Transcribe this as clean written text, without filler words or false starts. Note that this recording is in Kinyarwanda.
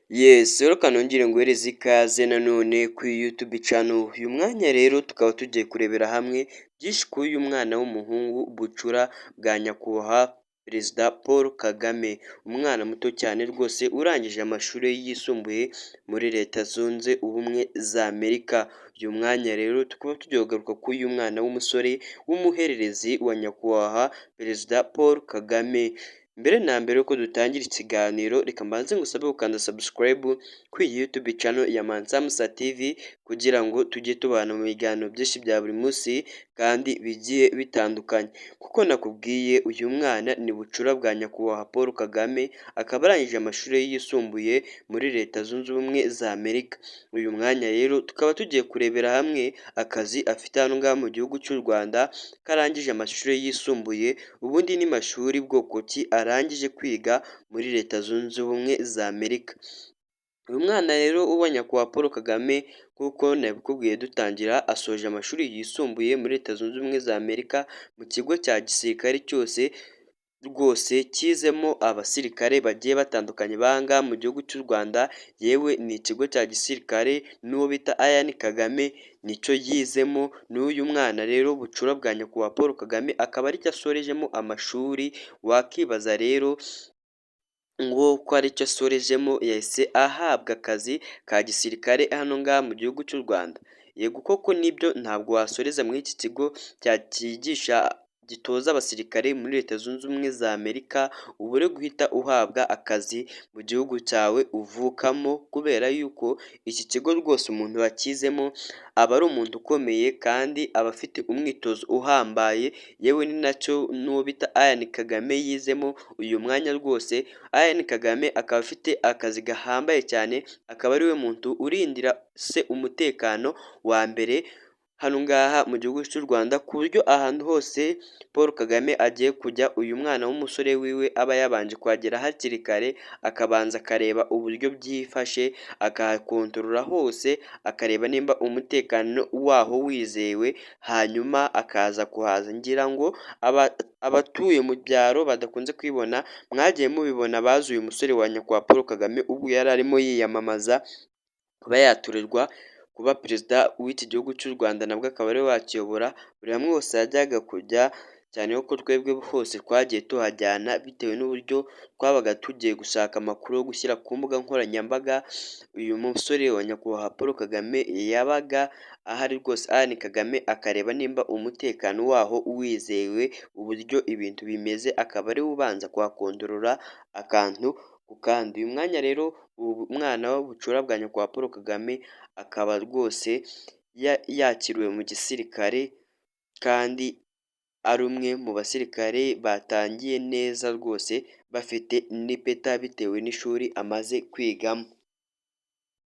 Yes, rero kanongere nguhereze ikaze nanone kuri YouTube channel. Uyu mwanya rero tukaba tugiye kurebera hamwe byinshi kuri uyu mwana w'umuhungu bucura bwa nyakubahwa Perezida Paul Kagame. Umwana muto cyane rwose urangije amashuri yisumbuye muri Leta Zunze Ubumwe za Amerika. Uyu mwanya rero tukaba tugiye kugaruka kuri uyu mwana w'umusore w'umuhererezi wa nyakubahwa Perezida Paul Kagame. Mbere na mbere yuko dutangira ikiganiro reka mbanze ngusabe gukanda subscribe kuri iyi YouTube channel ya Mansamusa TV kugira ngo tujye tubana mu biganiro byinshi bya buri munsi kandi bigiye bitandukanye. Kuko nakubwiye uyu mwana ni bucura bwa nyakubahwa Paul Kagame, akaba arangije amashuri yisumbuye muri Leta Zunze Ubumwe za Amerika. Uyu mwanya rero tukaba tugiye kurebera hamwe akazi afite hano ngaha mu gihugu cy'u Rwanda, karangije amashuri yisumbuye, ubundi ni mashuri bwoko ki arangije kwiga muri Leta Zunze Ubumwe za Amerika. Uyu mwana rero uwa nyakubahwa Paul Kagame nk'uko nabikubwiye dutangira, asoje amashuri yisumbuye muri Leta Zunze Ubumwe za Amerika mu kigo cya gisirikare cyose rwose kizemo abasirikare bagiye batandukanye banga mu gihugu cy'u Rwanda, yewe ni ikigo cya gisirikare n'uwo bita Ian Kagame nicyo yizemo. N'uyu mwana rero bucura bwa nyakubahwa Paul Kagame akaba aricyo asorejemo amashuri. Wakibaza rero ngo ko aricyo asorejemo yahise ahabwa akazi ka gisirikare hano ngaha mu gihugu cy'u Rwanda? Yego koko nibyo, ntabwo wasoreza muri iki kigo cyigisha gitoza abasirikare muri Leta Zunze Ubumwe za Amerika ubure guhita uhabwa akazi mu gihugu cyawe uvukamo, kubera yuko iki kigo rwose umuntu wakizemo aba ari umuntu ukomeye kandi aba afite umwitozo uhambaye, yewe ni nacyo n'uwo bita Ian Kagame yizemo. Uyu mwanya rwose Ian Kagame akaba afite akazi gahambaye cyane, akaba ariwe muntu urindira se umutekano wa mbere hano ngaha mu gihugu cy'u Rwanda, ku buryo ahantu hose Paul Kagame agiye kujya uyu mwana w'umusore wiwe aba yabanje kuhagera hakiri kare, akabanza akareba uburyo byifashe, akahakontorora hose, akareba nimba umutekano waho wizewe, hanyuma akaza kuhaza. Ngira ngo abatuye mu byaro badakunze kwibona, mwagiye mubibona bazi uyu musore wa nyakubahwa Paul Kagame ubwo yari arimo yiyamamaza kuba yaturirwa kuba perezida w'iki gihugu cy'u Rwanda, nabwo akaba ariwe wakiyobora. Buri hamwe hose yajyaga kujya, cyane ko twebwe hose twagiye tuhajyana bitewe n'uburyo twabaga tugiye gushaka amakuru yo gushyira ku mbuga nkoranyambaga. Uyu musore wa nyakubahwa Paul Kagame yabaga ahari rwose, Ian Kagame akareba nimba umutekano waho wizewe, uburyo ibintu bimeze, akaba ariwe ubanza kuhakondorora akantu ku kandi. Uyu mwanya rero umwana w'ubucura bwa nyakubahwa Paul Kagame akaba rwose yakiriwe mu gisirikare kandi ari umwe mu basirikare batangiye neza rwose, bafite n'ipeta bitewe n'ishuri amaze kwigamo.